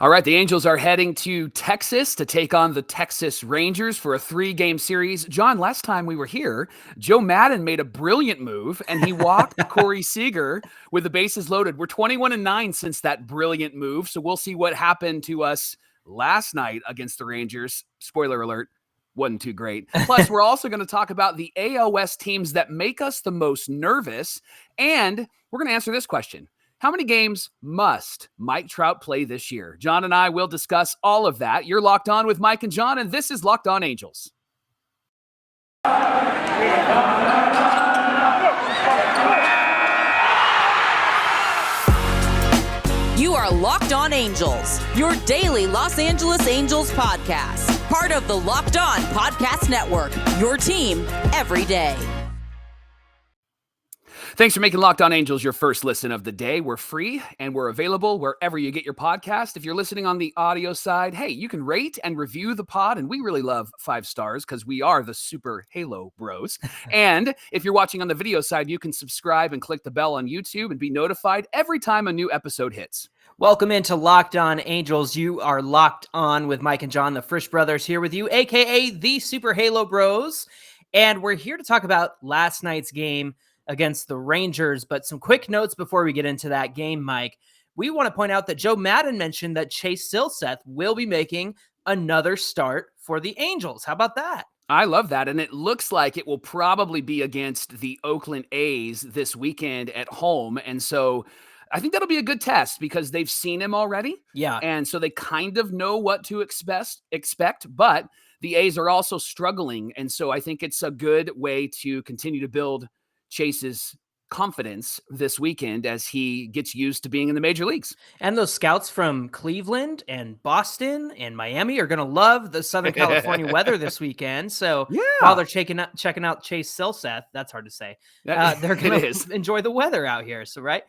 All right, the Angels are heading to Texas to take on the Texas Rangers for a 3-game series. John, last time we were here, Joe Maddon made a brilliant move, and he walked Corey Seager with the bases loaded. We're 21-9 since that brilliant move, so we'll see what happened to us last night against the Rangers. Spoiler alert, wasn't too great. Plus, we're also going to talk about the AOS teams that make us the most nervous, and we're going to answer this question. How many games must Mike Trout play this year? John and I will discuss all of that. You're Locked On with Mike and John, and this is Locked On Angels. You are Locked On Angels, your daily Los Angeles Angels podcast. Part of the Locked On Podcast Network, your team every day. Thanks for making Locked On Angels your first listen of the day. We're free and we're available wherever you get your podcast. If you're listening on the audio side, hey, you can rate and review the pod, and we really love 5 stars because we are the super Halo bros. And if you're watching on the video side, you can subscribe and click the bell on YouTube and be notified every time a new episode hits. Welcome into Locked On Angels. You are Locked On with Mike and John, the Frisch brothers, here with you, a.k.a. the Super Halo Bros. And we're here to talk about last night's game against the Rangers. But some quick notes before we get into that game, Mike. We want to point out that Joe Maddon mentioned that Chase Silseth will be making another start for the Angels. How about that? I love that, and it looks like it will probably be against the Oakland A's this weekend at home. And so I think that'll be a good test because they've seen him already. Yeah. And so they kind of know what to expect, but the A's are also struggling. And so I think it's a good way to continue to build Chase's confidence this weekend as he gets used to being in the major leagues. And those scouts from Cleveland and Boston and Miami are going to love the Southern California weather this weekend. So while they're checking out Chase Silseth, that's hard to say, they're going to enjoy the weather out here. So, right.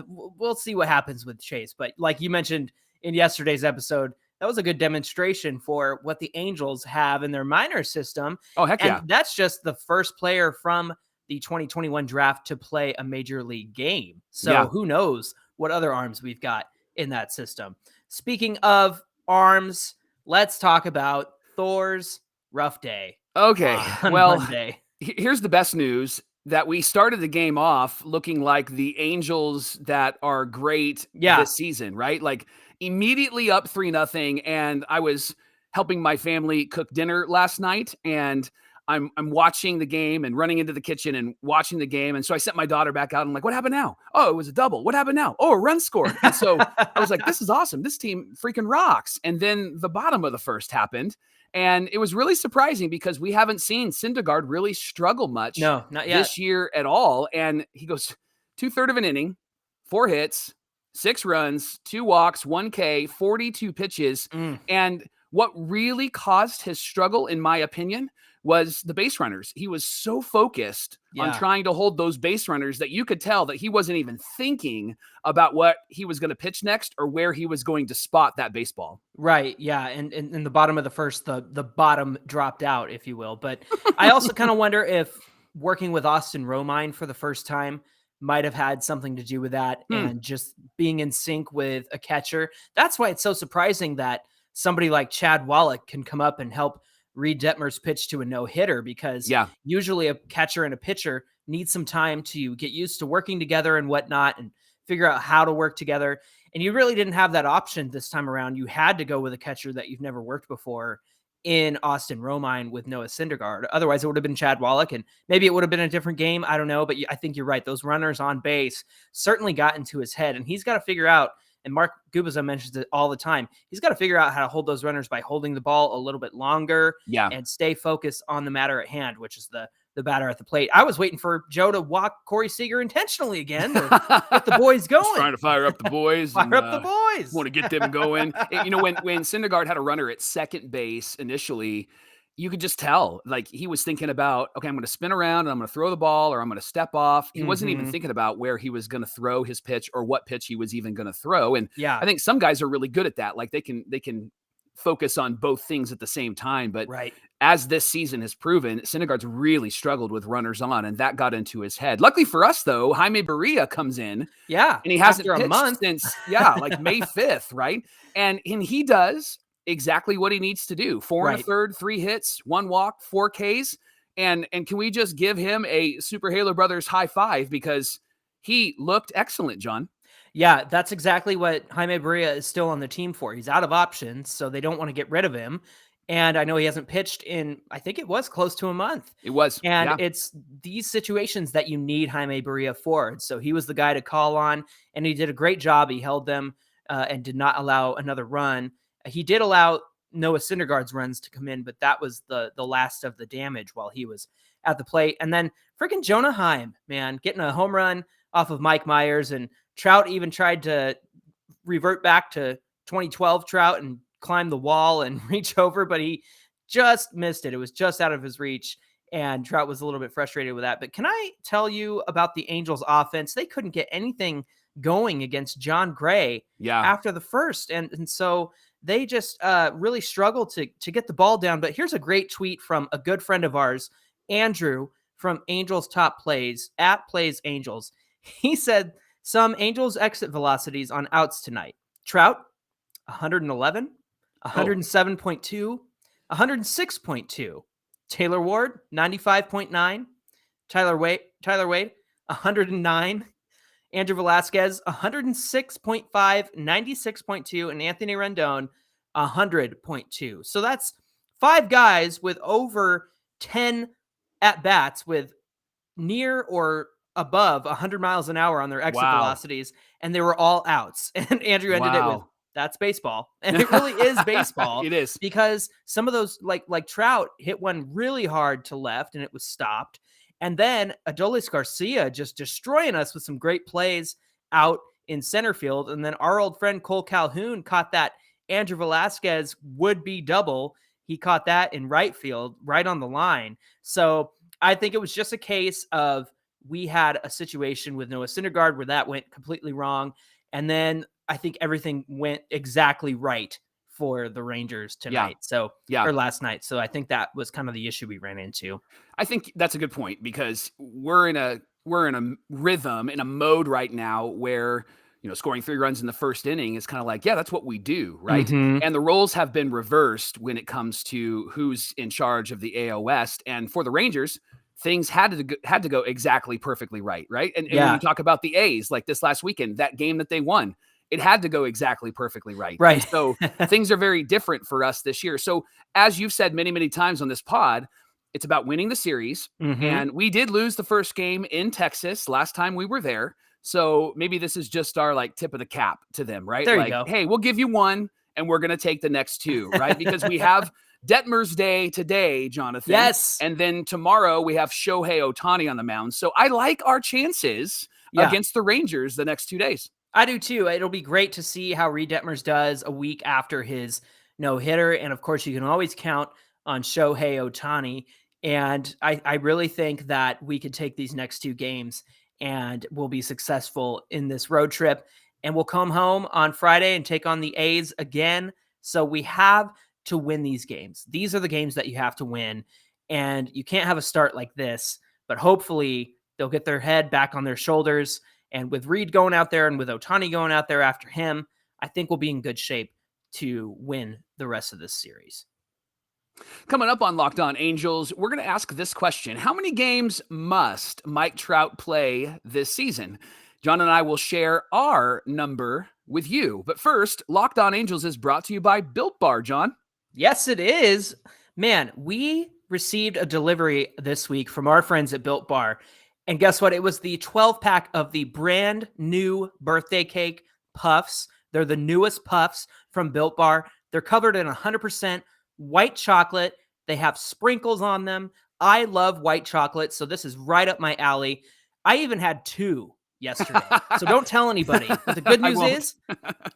We'll see what happens with Chase. But like you mentioned in yesterday's episode, that was a good demonstration for what the Angels have in their minor system. Oh, heck yeah. And that's just the first player from the 2021 draft to play a major league game. So who knows what other arms we've got in that system. Speaking of arms, let's talk about Thor's rough day. Okay. Well, Monday. Here's the best news. That we started the game off looking like the Angels that are great this season, right? Like immediately up 3-0. And I was helping my family cook dinner last night, and I'm watching the game and running into the kitchen and watching the game. And so I sent my daughter back out. I'm like, what happened now? Oh, it was a double. What happened now? Oh, a run scored. And so I was like, this is awesome. This team freaking rocks. And then the bottom of the first happened. And it was really surprising because we haven't seen Syndergaard really struggle much this year at all. And he goes 2/3 of an inning, 4 hits, 6 runs, 2 walks, 1 K, 42 pitches. And what really caused his struggle, in my opinion, was the base runners. He was so focused on trying to hold those base runners that you could tell that he wasn't even thinking about what he was going to pitch next or where he was going to spot that baseball. Right. Yeah. And in the bottom of the first, the bottom dropped out, if you will. But I also kind of wonder if working with Austin Romine for the first time might have had something to do with that and just being in sync with a catcher. That's why it's so surprising that somebody like Chad Wallach can come up and help Reed Detmer's pitch to a no-hitter, because usually a catcher and a pitcher need some time to get used to working together and whatnot and figure out how to work together. And you really didn't have that option this time around. You had to go with a catcher that you've never worked before in Austin Romine with Noah Syndergaard. Otherwise, it would have been Chad Wallach, and maybe it would have been a different game. I don't know, but I think you're right. Those runners on base certainly got into his head, and he's got to figure out, and Mark Gubicza mentions it all the time, he's got to figure out how to hold those runners by holding the ball a little bit longer and stay focused on the matter at hand, which is the batter at the plate. I was waiting for Joe to walk Corey Seager intentionally again to get the boys going. Just trying to fire up the boys. Fire up the boys. Want to get them going. You know, when Syndergaard had a runner at second base initially, you could just tell, like, he was thinking about, okay, I'm going to spin around and I'm going to throw the ball or I'm going to step off. He wasn't even thinking about where he was going to throw his pitch or what pitch he was even going to throw. And I think some guys are really good at that. Like they can focus on both things at the same time. But right. as this season has proven, Syndergaard's really struggled with runners on, and that got into his head. Luckily for us, though, Jaime Barria comes in. Yeah. And he hasn't after a pitched month since, like May 5th, right? And he does exactly what he needs to do. 4 and a third, 3 hits, 1 walk, 4 Ks. And can we just give him a Super Halo Brothers high five, because he looked excellent, John. Yeah, that's exactly what Jaime Barria is still on the team for. He's out of options, so they don't want to get rid of him. And I know he hasn't pitched in, I think it was close to a month. It was. And it's these situations that you need Jaime Barria for. So he was the guy to call on, and he did a great job. He held them and did not allow another run. He did allow Noah Syndergaard's runs to come in, but that was the last of the damage while he was at the plate. And then freaking Jonah Heim, man, getting a home run off of Mike Myers, and Trout even tried to revert back to 2012 Trout and climb the wall and reach over, but he just missed it. It was just out of his reach, and Trout was a little bit frustrated with that. But can I tell you about the Angels offense? They couldn't get anything going against John Gray after the first. And so they just really struggled to get the ball down. But here's a great tweet from a good friend of ours, Andrew, from Angels Top Plays, @PlaysAngels. He said, some Angels exit velocities on outs tonight. Trout, 111, 107.2, 106.2. Taylor Ward, 95.9. Tyler Wade, 109. Andrew Velasquez, 106.5, 96.2, and Anthony Rendon, 100.2. So that's 5 guys with over 10 at-bats with near or above 100 miles an hour on their exit velocities, and they were all outs. And Andrew ended it with, that's baseball. And it really is baseball. It is. Because some of those, like Trout, hit one really hard to left, and it was stopped. And then Adolis Garcia just destroying us with some great plays out in center field. And then our old friend Cole Calhoun caught that Andrew Velasquez would-be double. He caught that in right field, right on the line. So I think it was just a case of, we had a situation with Noah Syndergaard where that went completely wrong. And then I think everything went exactly right for the Rangers tonight. Or last night. So I think that was kind of the issue we ran into. I think that's a good point, because we're in a rhythm, in a mode right now where, scoring 3 runs in the first inning is kind of like, that's what we do, right? Mm-hmm. And the roles have been reversed when it comes to who's in charge of the AL West. And for the Rangers, things had to go exactly perfectly right? And when you talk about the A's, like this last weekend, that game that they won, it had to go exactly perfectly right. Right. And so things are very different for us this year. So as you've said many, many times on this pod, it's about winning the series. Mm-hmm. And we did lose the first game in Texas last time we were there. So maybe this is just our tip of the cap to them, right? There you go. Hey, we'll give you 1 and we're going to take the next 2, right? Because we have Detmer's Day today, Jonathan. Yes. And then tomorrow we have Shohei Ohtani on the mound. So I like our chances against the Rangers the next 2 days. I do too. It'll be great to see how Reed Detmers does a week after his no-hitter. And of course, you can always count on Shohei Ohtani. And I really think that we could take these next 2 games and we'll be successful in this road trip. And we'll come home on Friday and take on the A's again. So we have to win these games. These are the games that you have to win. And you can't have a start like this, but hopefully they'll get their head back on their shoulders. And with Reed going out there and with Ohtani going out there after him, I think we'll be in good shape to win the rest of this series. Coming up on Locked On Angels, we're going to ask this question. How many games must Mike Trout play this season? John and I will share our number with you. But first, Locked On Angels is brought to you by Built Bar, John. Yes, it is. Man, we received a delivery this week from our friends at Built Bar. And guess what? It was the 12-pack of the brand new birthday cake puffs. They're the newest puffs from Built Bar. They're covered in 100% white chocolate. They have sprinkles on them. I love white chocolate, so this is right up my alley. I even had 2 yesterday. So don't tell anybody. But the good news is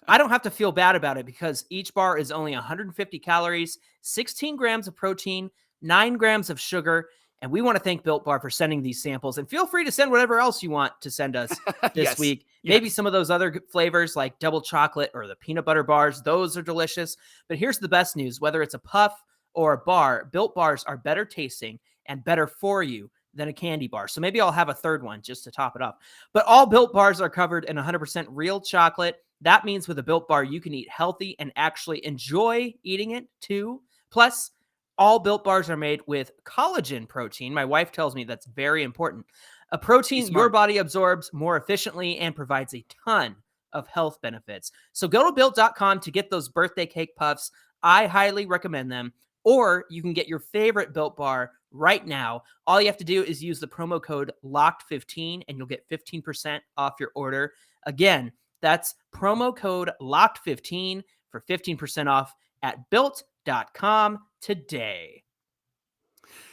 I don't have to feel bad about it, because each bar is only 150 calories, 16 grams of protein, 9 grams of sugar. And we want to thank Built Bar for sending these samples. And feel free to send whatever else you want to send us this week, Maybe some of those other flavors like double chocolate or the peanut butter bars, those are delicious. But here's the best news. Whether it's a puff or a bar, Built Bars are better tasting and better for you than a candy bar. So maybe I'll have a third one just to top it up. But all Built Bars are covered in 100% real chocolate. That means with a Built Bar, you can eat healthy and actually enjoy eating it too. Plus, all Built Bars are made with collagen protein. My wife tells me that's very important. A protein your body absorbs more efficiently and provides a ton of health benefits. So go to Built.com to get those birthday cake puffs. I highly recommend them. Or you can get your favorite Built Bar right now. All you have to do is use the promo code LOCKED15 and you'll get 15% off your order. Again, that's promo code LOCKED15 for 15% off at Built.com today.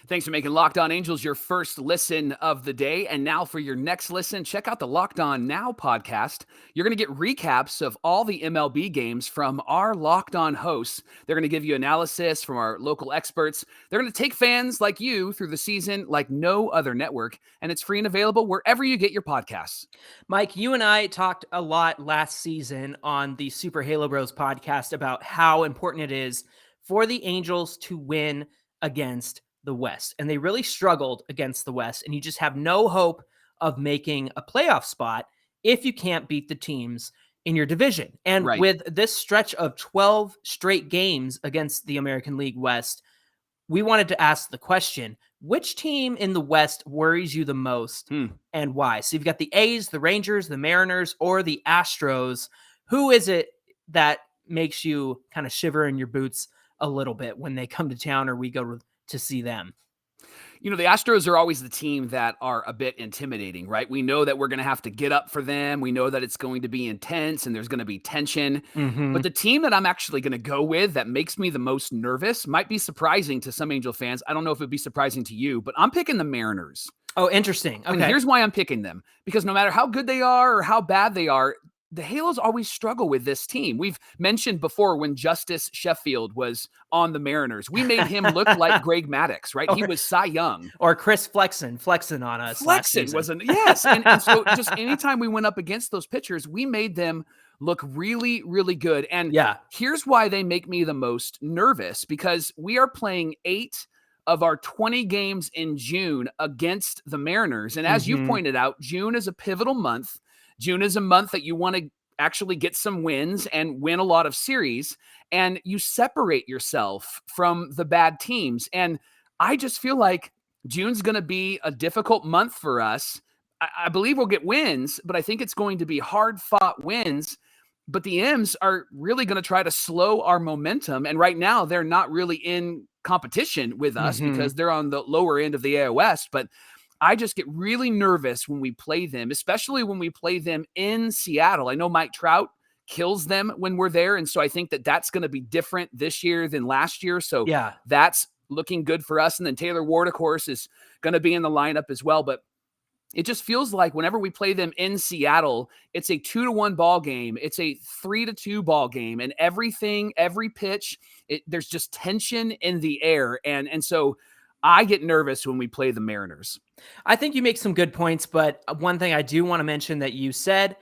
Thanks for making Locked On Angels your first listen of the day. And now for your next listen, check out the Locked On Now podcast. You're going to get recaps of all the MLB games from our Locked On hosts. They're going to give you analysis from our local experts. They're going to take fans like you through the season like no other network. And it's free and available wherever you get your podcasts. Mike, you and I talked a lot last season on the Super Halo Bros podcast about how important it is for the Angels to win against the West. And they really struggled against the West. And you just have no hope of making a playoff spot if you can't beat the teams in your division. And with this stretch of 12 straight games against the American League West, we wanted to ask the question, which team in the West worries you the most and why? So you've got the A's, the Rangers, the Mariners, or the Astros. Who is it that makes you kind of shiver in your boots a little bit when they come to town or we go to see them? You know, the Astros are always the team that are a bit intimidating, right? We know that we're going to have to get up for them. We know that it's going to be intense and there's going to be tension. But the team that I'm actually going to go with that makes me the most nervous might be surprising to some Angel fans. I don't know if it'd be surprising to you, but I'm picking the Mariners. Oh, interesting. Okay. And here's why I'm picking them. Because no matter how good they are or how bad they are, the Halos always struggle with this team. We've mentioned before when Justice Sheffield was on the Mariners, we made him look like Greg Maddux, right? He was Cy Young. Or Chris flexing on us. Flexing wasn't, yes. And so just anytime we went up against those pitchers, we made them look really, really good. And here's why they make me the most nervous, because we are playing 8 of our 20 games in June against the Mariners. And as you pointed out, June is a pivotal month. June is a month that you want to actually get some wins and win a lot of series, and you separate yourself from the bad teams. And I just feel like June's going to be a difficult month for us. I believe we'll get wins, but I think it's going to be hard-fought wins. But the M's are really going to try to slow our momentum. And right now, they're not really in competition with us because they're on the lower end of the AL West. But I just get really nervous when we play them, especially when we play them in Seattle. I know Mike Trout kills them when we're there, and so I think that that's going to be different this year than last year. So that's looking good for us. And then Taylor Ward, of course, is going to be in the lineup as well. But it just feels like whenever we play them in Seattle, it's a 2-1 ball game. It's a 3-2 ball game, and every pitch, there's just tension in the air. And so I get nervous when we play the Mariners. I think you make some good points, but one thing I do want to mention that you said,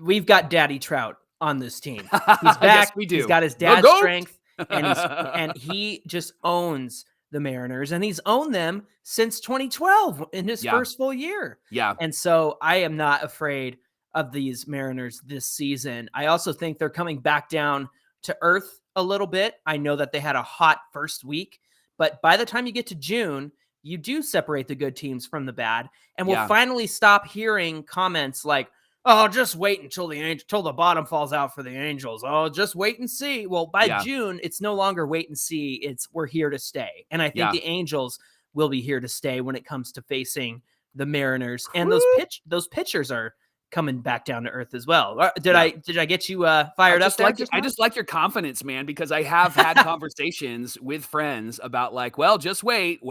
we've got Daddy Trout on this team. He's back. Yes, we do. He's got his dad's strength, and he just owns the Mariners, and he's owned them since 2012 in his first full year. And so I am not afraid of these Mariners this season. I also think they're coming back down to earth a little bit. I know that they had a hot first week, but by the time you get to June, you do separate the good teams from the bad. And we'll finally stop hearing comments like, oh, just wait until the bottom falls out for the Angels. Oh, just wait and see. Well, by June, it's no longer wait and see. It's we're here to stay. And I think the Angels will be here to stay when it comes to facing the Mariners. And those pitchers are coming back down to earth as well. Did I get you fired up? I just like your confidence, man, because I have had conversations with friends about like, well, just wait,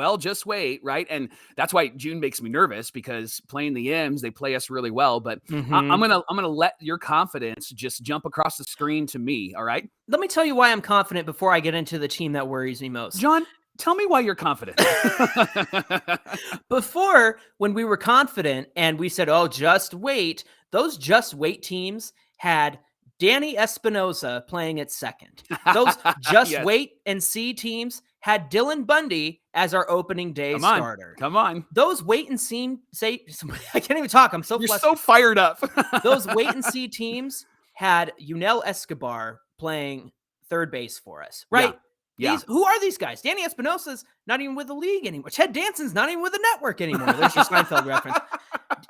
right? And that's why June makes me nervous, because playing the M's, they play us really well. But I'm gonna let your confidence just jump across the screen to me. All right. Let me tell you why I'm confident before I get into the team that worries me most. John, tell me why you're confident. Before, when we were confident and we said, oh, just wait, Those just wait teams had Danny Espinosa playing at second. Those just Yes. wait and see teams had Dylan Bundy as our opening day starter. Come on. Those wait and see, I can't even talk. I'm so You're flustered. so fired up. Those wait and see teams had Yunel Escobar playing third base for us, right? Yeah. Who are these guys? Danny Espinosa's not even with the league anymore. Ted Danson's not even with the network anymore. There's your Seinfeld reference.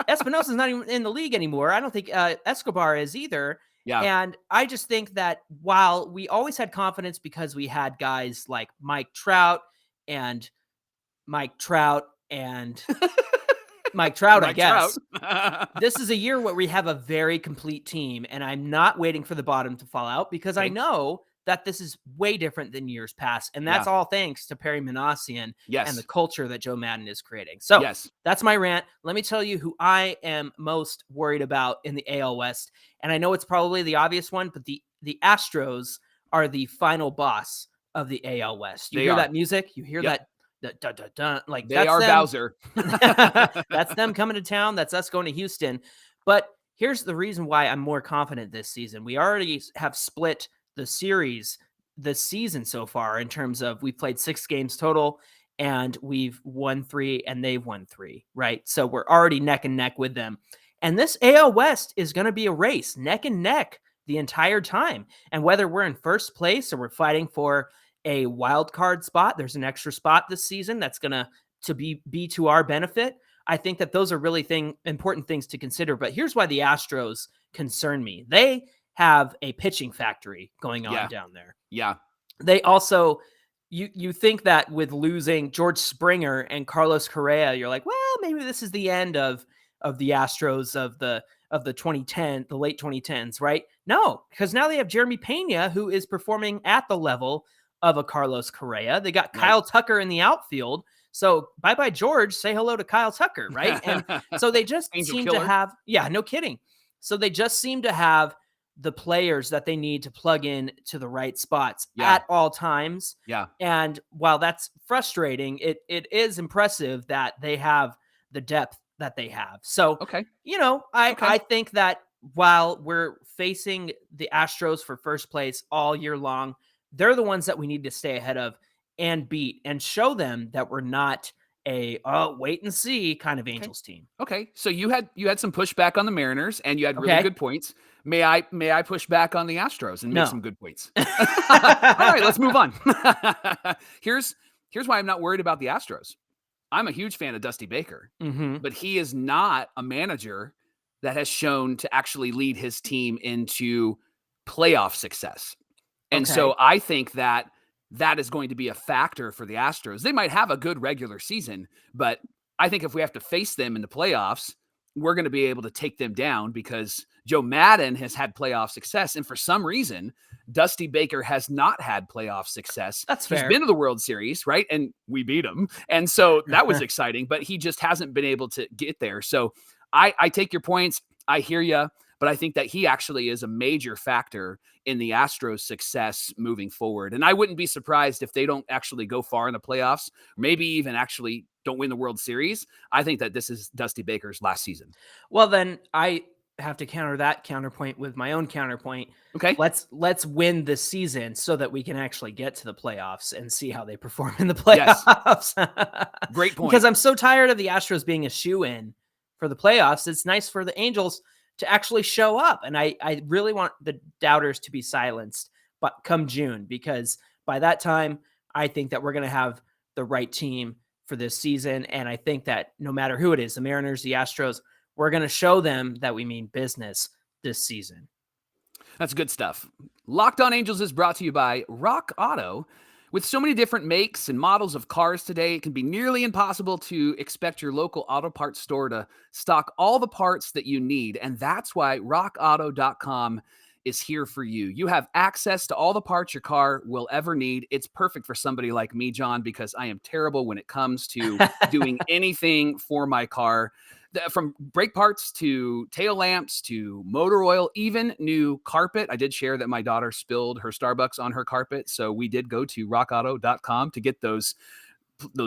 Espinosa's not even in the league anymore. I don't think Escobar is either. Yeah. And I just think that while we always had confidence because we had guys like Mike Trout and Mike Trout, I guess. This is a year where we have a very complete team, and I'm not waiting for the bottom to fall out because I know that this is way different than years past. And that's all thanks to Perry Manassian and the culture that Joe Maddon is creating. So that's my rant. Let me tell you who I am most worried about in the AL West. And I know it's probably the obvious one, but the Astros are the final boss of the AL West. You hear that music? You hear that? Like they are them. Bowser. That's them coming to town. That's us going to Houston. But here's the reason why I'm more confident this season. We already have split the series this season so far in terms of we've played 6 games total and we've won 3 and they've won 3, right? So we're already neck and neck with them. And this AL West is going to be a race, neck and neck the entire time. And whether we're in first place or we're fighting for a wild card spot, there's an extra spot this season that's going to be to our benefit. I think that those are really important things to consider. But here's why the Astros concern me. They have a pitching factory going on down there. Yeah. They also, you think that with losing George Springer and Carlos Correa, you're like, well, maybe this is the end of the Astros of the late 2010s, right? No, because now they have Jeremy Pena, who is performing at the level of a Carlos Correa. They got Kyle Tucker in the outfield. So bye-bye, George. Say hello to Kyle Tucker, right? And so they just seem to have, no kidding. So they just seem to have the players that they need to plug in to the right spots at all times. Yeah. And while that's frustrating, it is impressive that they have the depth that they have. So, I think that while we're facing the Astros for first place all year long, they're the ones that we need to stay ahead of and beat and show them that we're not a wait and see kind of Angels team. Okay. So you had some pushback on the Mariners and you had really good points. May I push back on the Astros and make some good points? All right, let's move on. Here's why I'm not worried about the Astros. I'm a huge fan of Dusty Baker, but he is not a manager that has shown to actually lead his team into playoff success. And so I think that is going to be a factor for the Astros. They might have a good regular season, but I think if we have to face them in the playoffs, we're going to be able to take them down because Joe Maddon has had playoff success. And for some reason, Dusty Baker has not had playoff success. That's fair. He's been to the World Series, right? And we beat him. And so that was exciting, but he just hasn't been able to get there. So I take your points. I hear you, but I think that he actually is a major factor in the Astros' success moving forward. And I wouldn't be surprised if they don't actually go far in the playoffs, maybe even actually don't win the World Series. I think that this is Dusty Baker's last season. Well, then I have to counter that counterpoint with my own counterpoint. Okay. Let's win this season so that we can actually get to the playoffs and see how they perform in the playoffs. Yes. Great point. Because I'm so tired of the Astros being a shoo-in for the playoffs. It's nice for the Angels to actually show up. And I really want the doubters to be silenced but come June, because by that time, I think that we're going to have the right team for this season. And I think that no matter who it is, the Mariners, the Astros, we're going to show them that we mean business this season. That's good stuff. Locked On Angels is brought to you by Rock Auto. With so many different makes and models of cars today, it can be nearly impossible to expect your local auto parts store to stock all the parts that you need. And that's why rockauto.com is here for you. You have access to all the parts your car will ever need. It's perfect for somebody like me, John, because I am terrible when it comes to doing anything for my car. From brake parts to tail lamps to motor oil, even new carpet. I did share that my daughter spilled her Starbucks on her carpet, so we did go to rockauto.com to get those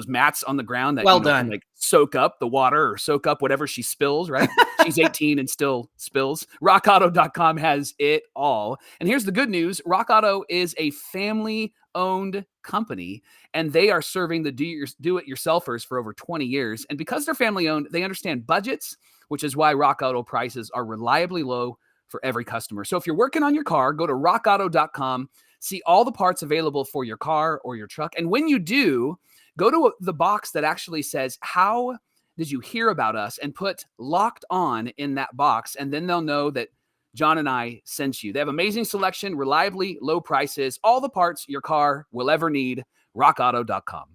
mats on the ground that well can like soak up the water or soak up whatever she spills, right? She's 18 and still spills. RockAuto.com has it all. And here's the good news. Rock Auto is a family-owned company, and they are serving the do-it-yourselfers for over 20 years. And because they're family-owned, they understand budgets, which is why Rock Auto prices are reliably low for every customer. So if you're working on your car, go to rockauto.com, see all the parts available for your car or your truck. And when you do, go to the box that actually says, how did you hear about us? And put Locked On in that box. And then they'll know that John and I sent you. They have amazing selection, reliably low prices, all the parts your car will ever need. rockauto.com.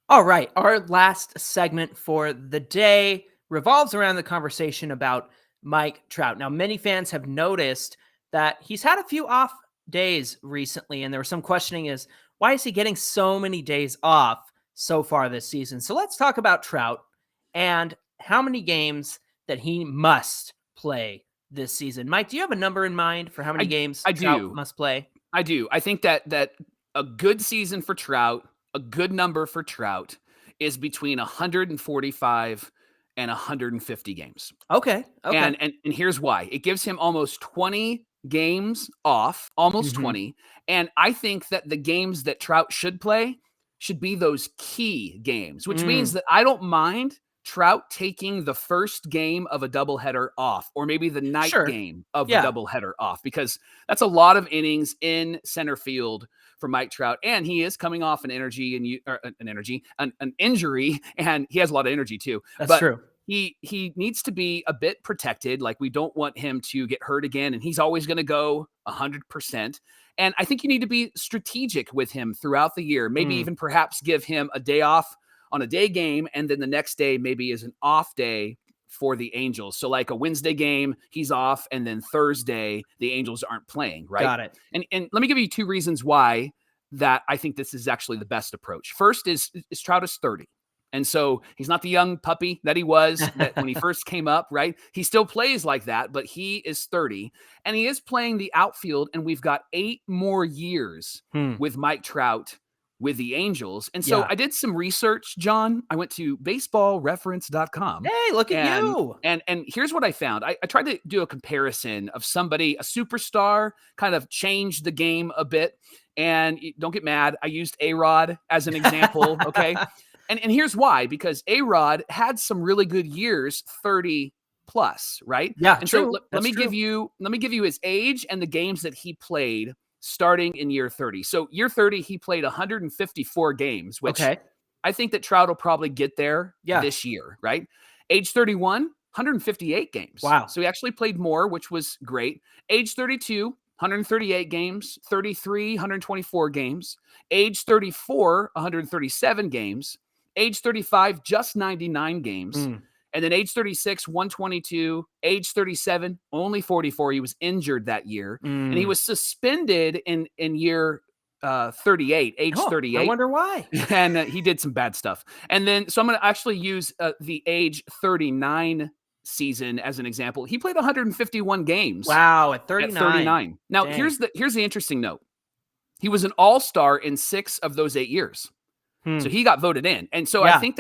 All right. Our last segment for the day revolves around the conversation about Mike Trout. Now, many fans have noticed that he's had a few off days recently, and there was some questioning is, why is he getting so many days off so far this season? So let's talk about Trout and how many games that he must play this season. Mike, do you have a number in mind for how many games Trout must play? I do. I think that a good season for Trout, a good number for Trout, is between 145 and 150 games. Okay. And here's why. It gives him almost 20 games off, almost 20. And I think that the games that Trout should play should be those key games, which means that I don't mind Trout taking the first game of a doubleheader off, or maybe the night game of the doubleheader off, because that's a lot of innings in center field for Mike Trout. And he is coming off an injury, and he has a lot of energy too. That's true. He needs to be a bit protected. Like, we don't want him to get hurt again, and he's always going to go 100%. And I think you need to be strategic with him throughout the year. Maybe even perhaps give him a day off on a day game, and then the next day maybe is an off day for the Angels. So like a Wednesday game, he's off, and then Thursday the Angels aren't playing, right? Got it. And let me give you two reasons why that I think this is actually the best approach. First is Trout is 30. And so he's not the young puppy that he was when he first came up, right? He still plays like that, but he is 30, and he is playing the outfield, and we've got 8 more years with Mike Trout with the Angels. And so I did some research, John. I went to baseballreference.com. Hey, look at you. And here's what I found. I tried to do a comparison of somebody, a superstar, kind of changed the game a bit. And don't get mad, I used A-Rod as an example, okay? And here's why, because A-Rod had some really good years, 30 plus, right? Yeah. And so let me give you his age and the games that he played starting in year 30. So year 30, he played 154 games, which I think that Trout will probably get there this year, right? Age 31, 158 games. Wow. So he actually played more, which was great. Age 32, 138 games. 33, 124 games. Age 34, 137 games. Age 35, just 99 games. And then age 36, 122. Age 37, only 44. He was injured that year. And he was suspended in year 38, age 38. I wonder why. And he did some bad stuff. And then, so I'm going to actually use the age 39 season as an example. He played 151 games. Wow, at 39. Now, here's the interesting note. He was an all-star in 6 of those 8 years. So he got voted in. And so I think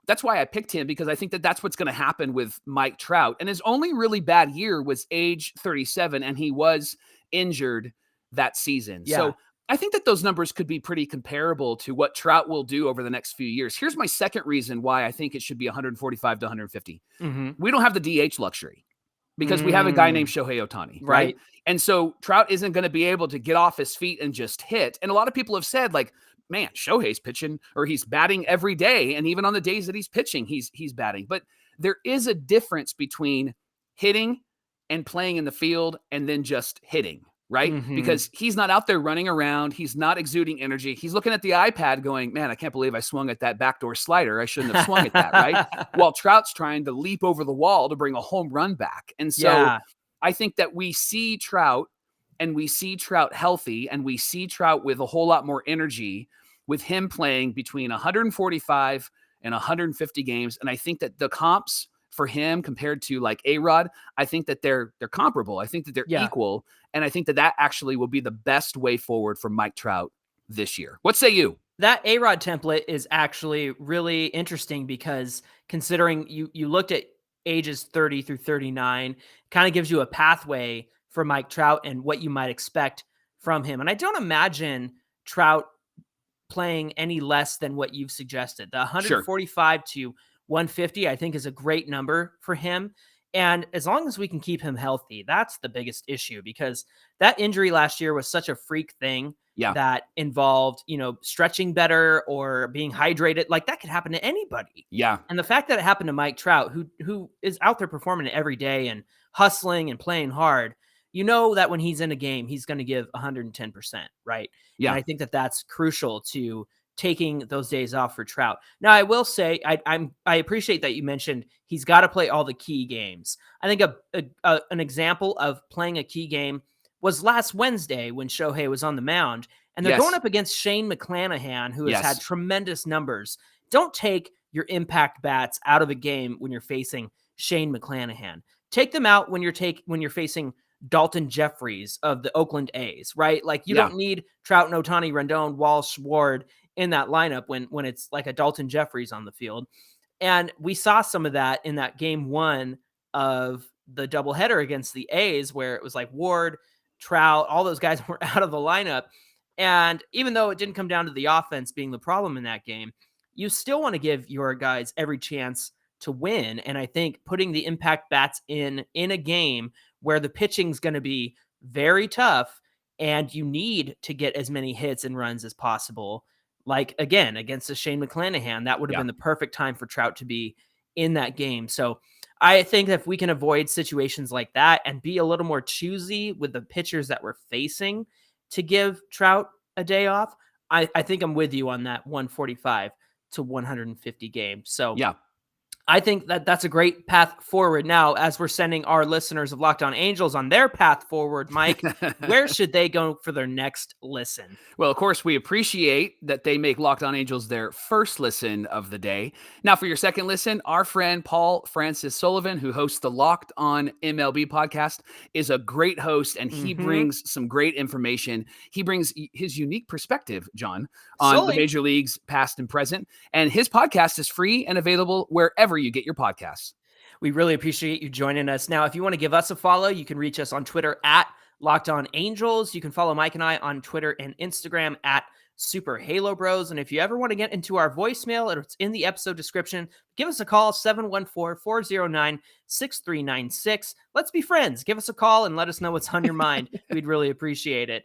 that's why I picked him, because I think that that's what's going to happen with Mike Trout. And his only really bad year was age 37, and he was injured that season. Yeah. So I think that those numbers could be pretty comparable to what Trout will do over the next few years. Here's my second reason why I think it should be 145 to 150. We don't have the DH luxury, because we have a guy named Shohei Ohtani, right? And so Trout isn't going to be able to get off his feet and just hit. And a lot of people have said, like, man, Shohei's pitching, or he's batting every day. And even on the days that he's pitching, he's batting. But there is a difference between hitting and playing in the field and then just hitting, right? Because he's not out there running around. He's not exuding energy. He's looking at the iPad going, man, I can't believe I swung at that backdoor slider. I shouldn't have swung at that, right? While Trout's trying to leap over the wall to bring a home run back. And so I think that we see Trout, and we see Trout healthy, and we see Trout with a whole lot more energy, with him playing between 145 and 150 games. And I think that the comps for him compared to like A-Rod, I think that they're comparable. I think that they're equal. And I think that actually will be the best way forward for Mike Trout this year. What say you? That A-Rod template is actually really interesting because considering you looked at ages 30 through 39, kind of gives you a pathway for Mike Trout and what you might expect from him. And I don't imagine Trout playing any less than what you've suggested. The 145 to 150, I think, is a great number for him. And as long as we can keep him healthy, that's the biggest issue, because that injury last year was such a freak thing that involved, stretching better or being hydrated. Like, that could happen to anybody. Yeah. And the fact that it happened to Mike Trout, who is out there performing every day and hustling and playing hard, that when he's in a game, he's going to give 110%, right? Yeah. And I think that that's crucial to taking those days off for Trout. Now, I will say, I appreciate that you mentioned he's got to play all the key games. I think an example of playing a key game was last Wednesday when Shohei was on the mound, and they're going up against Shane McClanahan, who has had tremendous numbers. Don't take your impact bats out of a game when you're facing Shane McClanahan. Take them out when you're facing Dalton Jeffries of the Oakland A's, right? Like, you don't need Trout and Ohtani, Rendon, Walsh, Ward in that lineup when it's like a Dalton Jeffries on the field. And we saw some of that in that game one of the doubleheader against the A's, where it was like Ward, Trout, all those guys were out of the lineup. And even though it didn't come down to the offense being the problem in that game, you still want to give your guys every chance to win. And I think putting the impact bats in a game where the pitching's going to be very tough and you need to get as many hits and runs as possible, like, again, against a Shane McClanahan, that would have been the perfect time for Trout to be in that game. So I think if we can avoid situations like that and be a little more choosy with the pitchers that we're facing to give Trout a day off, I think I'm with you on that 145 to 150 game. So I think that that's a great path forward. Now, as we're sending our listeners of Locked On Angels on their path forward, Mike, where should they go for their next listen? Well, of course, we appreciate that they make Locked On Angels their first listen of the day. Now, for your second listen, our friend Paul Francis Sullivan, who hosts the Locked On MLB podcast, is a great host, and he brings some great information. He brings his unique perspective, John, on the major leagues past and present. And his podcast is free and available wherever you get your podcasts. We really appreciate you joining us. Now, if you want to give us a follow, you can reach us on Twitter at Locked On Angels. You can follow Mike and I on Twitter and Instagram at Super Halo Bros. And if you ever want to get into our voicemail, it's in the episode description. Give us a call, 714-409-6396. Let's be friends. Give us a call and let us know what's on your mind. We'd really appreciate it.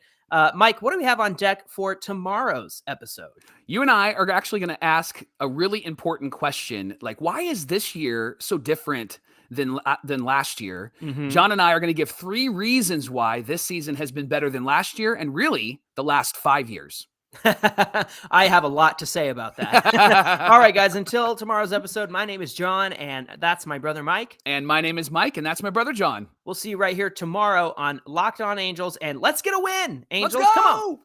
Mike, what do we have on deck for tomorrow's episode? You and I are actually going to ask a really important question. Like, why is this year so different than last year? John and I are going to give 3 reasons why this season has been better than last year and really the last 5 years. I have a lot to say about that. All right, guys, until tomorrow's episode, my name is John, and that's my brother Mike. And my name is Mike, and that's my brother John. We'll see you right here tomorrow on Locked On Angels, and let's get a win. Angels, let's go! Come on.